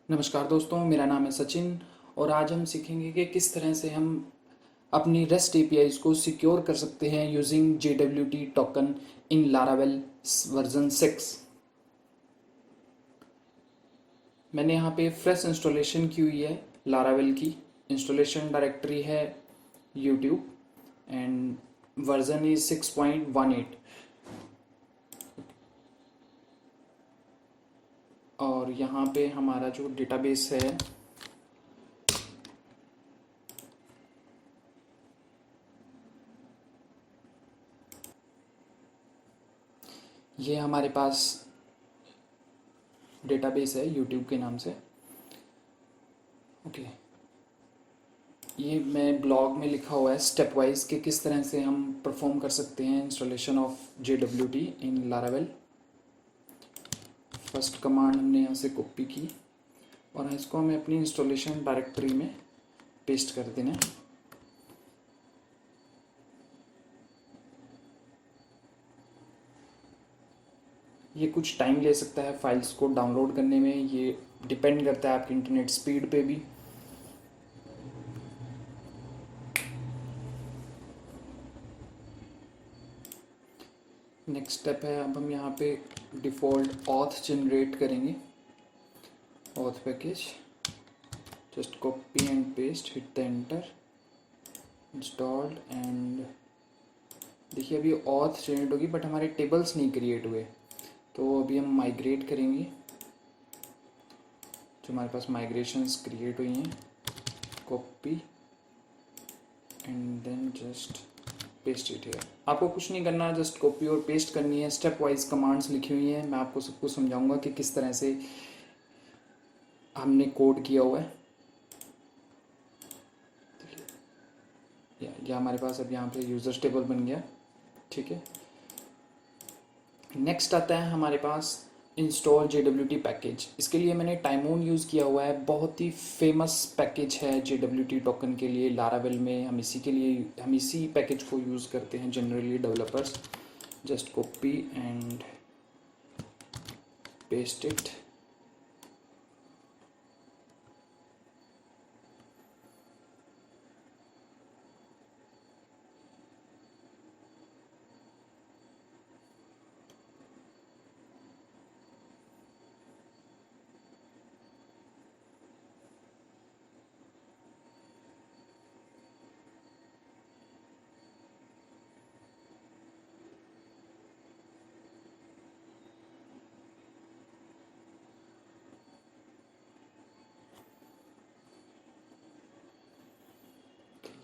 नमस्कार दोस्तों, मेरा नाम है सचिन और आज हम सीखेंगे कि किस तरह से हम अपनी रेस्ट एपीआईज को सिक्योर कर सकते हैं यूजिंग JWT टोकन इन लारावेल वर्जन 6। मैंने यहाँ पे फ्रेश इंस्टॉलेशन की हुई है लारावेल की। इंस्टॉलेशन डायरेक्टरी है यूट्यूब एंड वर्जन इज 6.18। और यहाँ पे हमारा जो डेटाबेस है ये हमारे पास डेटाबेस है यूट्यूब के नाम से। ओके, ये मैं ब्लॉग में लिखा हुआ है स्टेप वाइज कि किस तरह से हम परफॉर्म कर सकते हैं installation of JWT in Laravel. First command हमने यहाँ से कॉपी की और इसको हमें अपनी इंस्टॉलेशन डायरेक्टरी में पेस्ट कर देना है। ये कुछ टाइम ले सकता है फाइल्स को डाउनलोड करने में, ये डिपेंड करता है आपकी इंटरनेट स्पीड पे भी। नेक्स्ट स्टेप है, अब हम यहाँ पे डिफ़ॉल्ट ऑथ जनरेट करेंगे। Auth package, just copy and paste, hit the enter, installed. And देखिए अभी ऑथ जनरेट होगी बट हमारे टेबल्स नहीं क्रिएट हुए, तो अभी हम माइग्रेट करेंगे जो हमारे पास माइग्रेशंस क्रिएट हुई हैं। Copy and then just paste it here. आपको कुछ नहीं करना, जस्ट कॉपी और पेस्ट करनी है। स्टेप वाइज कमांड्स लिखी हुई हैं, मैं आपको सब कुछ समझाऊंगा कि किस तरह से हमने कोड किया हुआ है। या हमारे पास अब यहाँ पे यूज़र्स टेबल बन गया, ठीक है। नेक्स्ट आता है हमारे पास इंस्टॉल JWT पैकेज। इसके लिए मैंने टाइमोन यूज़ किया हुआ है, बहुत ही फेमस पैकेज है JWT टोकन के लिए लारावेल में। हम इसी पैकेज को यूज़ करते हैं generally developers. Just copy and paste it.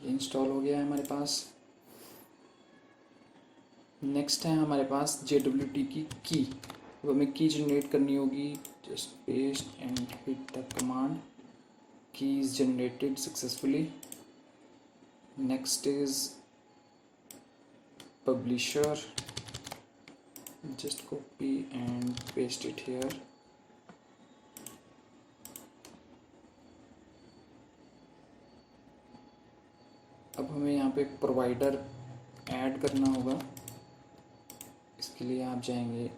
ये इंस्टॉल हो गया है हमारे पास। नेक्स्ट है हमारे पास JWT की। अब हमें की जनरेट करनी होगी। Just paste and hit the command. Key is generated successfully. Next is publisher, just copy and paste it here। अब हमें यहाँ पे प्रोवाइडर ऐड करना होगा। इसके लिए आप जाएंगे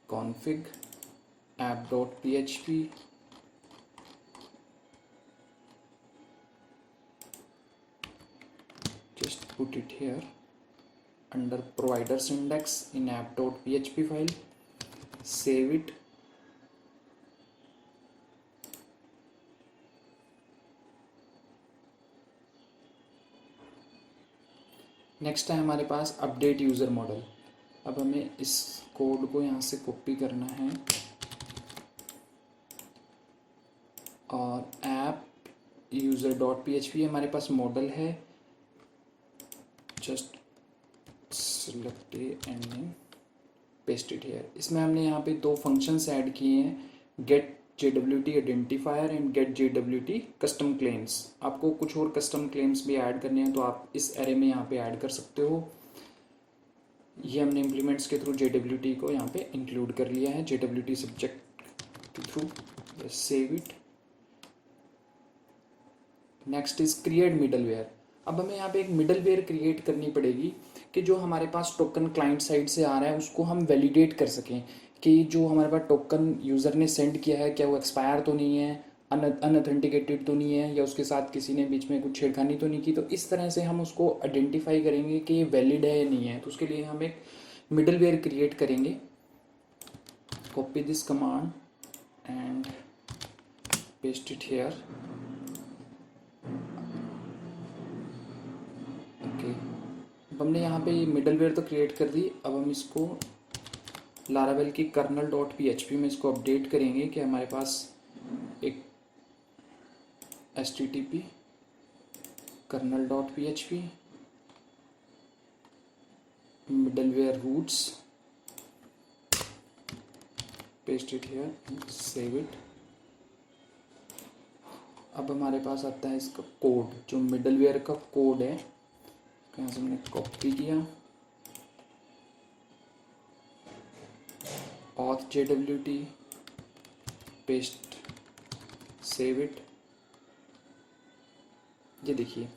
config app.php, just put it here under providers index in app.php file, save it। Next है हमारे पास अपडेट यूज़र मॉडल। अब हमें इस कोड को यहाँ से कॉपी करना है और ऐप user.php हमारे पास मॉडल है। Just select and then paste it here. इसमें हमने यहाँ पे दो फंक्शंस ऐड किए हैं, get JWT identifier and get JWT custom claims. आपको कुछ और कस्टम क्लेम्स भी ऐड करने हैं तो आप इस एरे में यहाँ पे ऐड कर सकते हो। ये हमने इम्प्लीमेंट्स के थ्रू JWT को यहाँ पे इंक्लूड कर लिया है, JWT सब्जेक्ट के through. Save it. Next is create middleware. अब हमें यहाँ पे एक मिडलवेयर क्रिएट करनी पड़ेगी कि जो हमारे पास टोकन क्लाइंट साइड से आ रहा है उसको हम वैलिडेट कर सकें कि जो हमारे पास टोकन यूज़र ने सेंड किया है क्या वो एक्सपायर तो नहीं है, अनऑथेंटिकेटेड तो नहीं है, या उसके साथ किसी ने बीच में कुछ छेड़खानी तो नहीं की। तो इस तरह से हम उसको आइडेंटिफाई करेंगे कि ये वैलिड है या नहीं है। तो उसके लिए हम एक मिडलवेयर क्रिएट करेंगे। Copy this command and paste it here. Okay, अब हमने यहाँ पे ये मिडलवेयर तो क्रिएट कर दी। अब हम इसको लारावेल की kernel.php में इसको अपडेट करेंगे कि हमारे पास एक http kernel.php middleware roots, paste it here and save it। अब हमारे पास आता है इसका कोड, जो मिडलवेयर का कोड है, यहाँ से हमने कॉपी किया, auth jwt, paste, save it. ये देखिए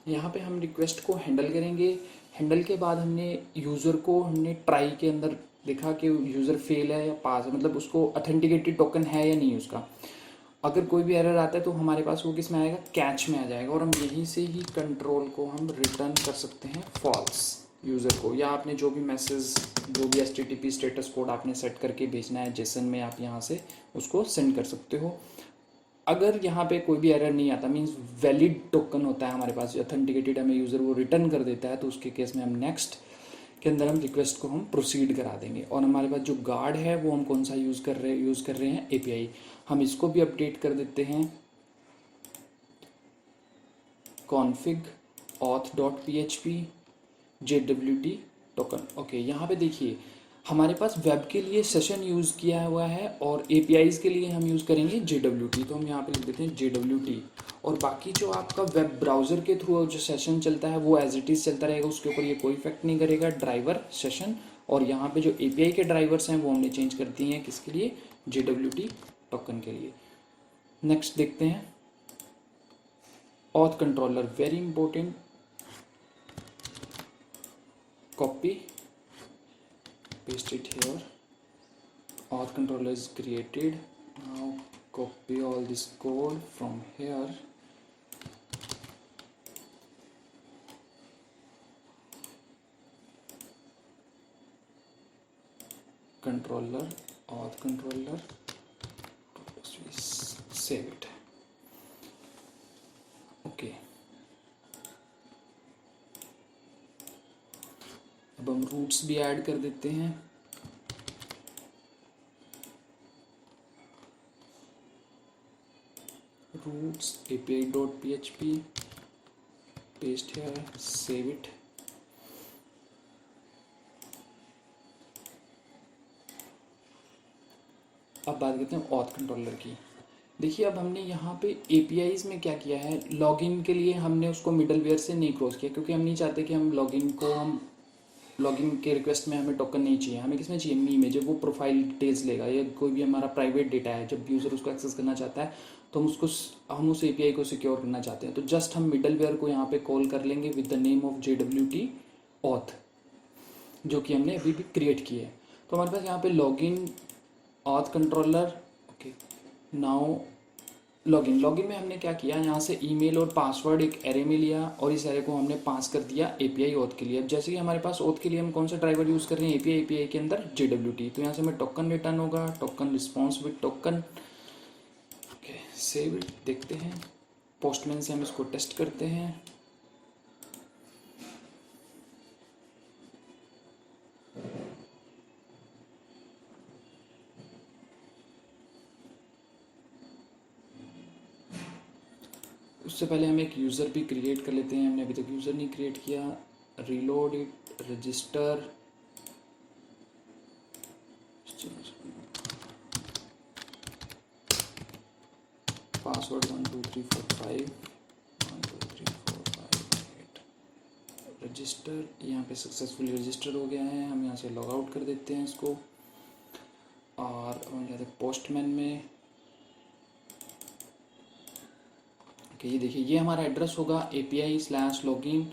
यहाँ पे हम रिक्वेस्ट को हैंडल करेंगे। हैंडल के बाद हमने यूज़र को हमने ट्राई के अंदर देखा कि यूज़र फेल है या पास है, मतलब उसको ऑथेंटिकेटेड टोकन है या नहीं उसका। अगर कोई भी एरर आता है तो हमारे पास वो किस में आएगा, कैच में आ जाएगा, और हम यहीं से ही कंट्रोल को हम रिटर्न कर सकते हैं फॉल्स यूज़र को। या आपने जो भी मैसेज, जो भी HTTP स्टेटस कोड आपने सेट करके भेजना है जेसन में, आप यहाँ से उसको सेंड कर सकते हो। अगर यहाँ पे कोई भी एरर नहीं आता, मीन्स वैलिड टोकन होता है हमारे पास, ऑथेंटिकेटेड हमें यूज़र वो रिटर्न कर देता है, तो उसके केस में हम नेक्स्ट के अंदर हम रिक्वेस्ट को हम प्रोसीड करा देंगे। और हमारे पास जो गार्ड है वो हम कौन सा यूज़ कर रहे हैं API। हम इसको भी अपडेट कर देते हैं, config auth.php jwt token. Okay, यहाँ पे देखिए हमारे पास वेब के लिए सेशन यूज़ किया हुआ है और APIs के लिए हम यूज़ करेंगे JWT। तो हम यहाँ पे लिख देते हैं JWT, और बाकी जो आपका वेब ब्राउज़र के थ्रू जो सेशन चलता है वो एज इट इज़ चलता रहेगा, उसके ऊपर ये कोई इफेक्ट नहीं करेगा, ड्राइवर सेशन। और यहाँ पे जो API के ड्राइवर्स हैं वो हमने चेंज कर दिए हैं, किसके लिए, JWT टोकन के लिए। नेक्स्ट देखते हैं auth controller, very important. Copy, paste it here, auth controller is created। Now copy all this code from here, controller, auth controller, save it। okay, अब हम रूट्स भी ऐड कर देते हैं। Routes api.php, paste here, save it. अब बात करते हैं ऑथ कंट्रोलर की। देखिए अब हमने यहाँ पे APIs में क्या किया है, लॉगिन के लिए हमने उसको मिडलवेयर से नहीं क्रॉस किया, क्योंकि हम नहीं चाहते कि हम लॉगिन के रिक्वेस्ट में हमें टोकन नहीं चाहिए। हमें किसमें चाहिए, मी में, जब वो प्रोफाइल डिटेल्स लेगा या कोई भी हमारा प्राइवेट डेटा है, जब यूज़र उसको एक्सेस करना चाहता है तो हम उस API को सिक्योर करना चाहते हैं। तो जस्ट हम मिडलवेयर को यहाँ पे कॉल कर लेंगे with the name of JWT auth, जो कि हमने अभी भी क्रिएट किया है। तो हमारे पास यहाँ पे login auth controller. Okay, now login में हमने क्या किया, यहाँ से ईमेल और पासवर्ड एक एरे में लिया और इस एरे को हमने पास कर दिया API ऑथ के लिए। अब जैसे कि हमारे पास ऑथ के लिए हम कौन सा ड्राइवर यूज़ कर रहे हैं, API के अंदर JWT। तो यहाँ से हमें टोकन रिटर्न होगा, token response with token. Okay, save it. देखते हैं, पोस्टमैन से हम इसको टेस्ट करते हैं। उससे पहले हम एक यूज़र भी क्रिएट कर लेते हैं, हमने अभी तक यूज़र नहीं क्रिएट किया। Reload it, register, password 12345 12345 register. यहाँ पे सक्सेसफुली रजिस्टर हो गया है। हम यहाँ से लॉग आउट कर देते हैं इसको, और हम जाते हैं पोस्टमैन में। ये देखिए ये हमारा एड्रेस होगा API/login।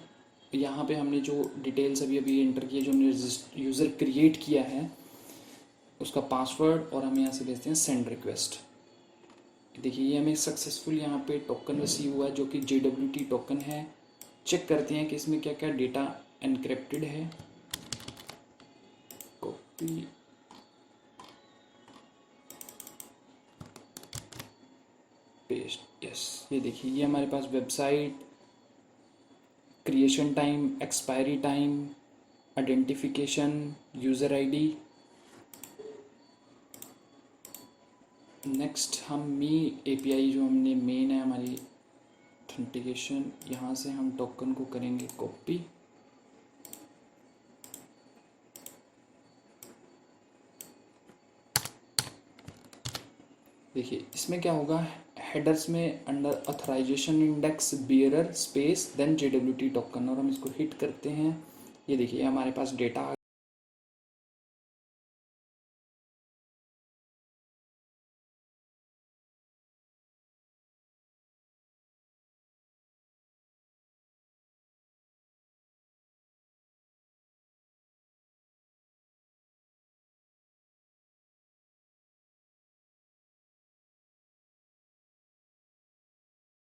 यहाँ पे हमने जो डिटेल्स अभी एंटर किए, जो हमने यूज़र क्रिएट किया है, उसका पासवर्ड और हम यहाँ से भेजते हैं सेंड रिक्वेस्ट। देखिए ये हमें सक्सेसफुल यहाँ पे टोकन रिसीव हुआ जो कि JWT टोकन है। चेक करते हैं कि इसमें क्या क्या डेटा एनक्रिप्टेड है। कॉपी पेस्ट, यस ये देखिए ये हमारे पास website, creation time, expiry time, identification, user ID. Next हम मी API जो हमने मेन है हमारी ऑथेंटिकेशन, यहाँ से हम टोकन को करेंगे कॉपी। देखिए इसमें क्या होगा, हेडर्स में under authorization index bearer space then JWT token, और हम इसको हिट करते हैं। ये देखिए हमारे पास डेटा आ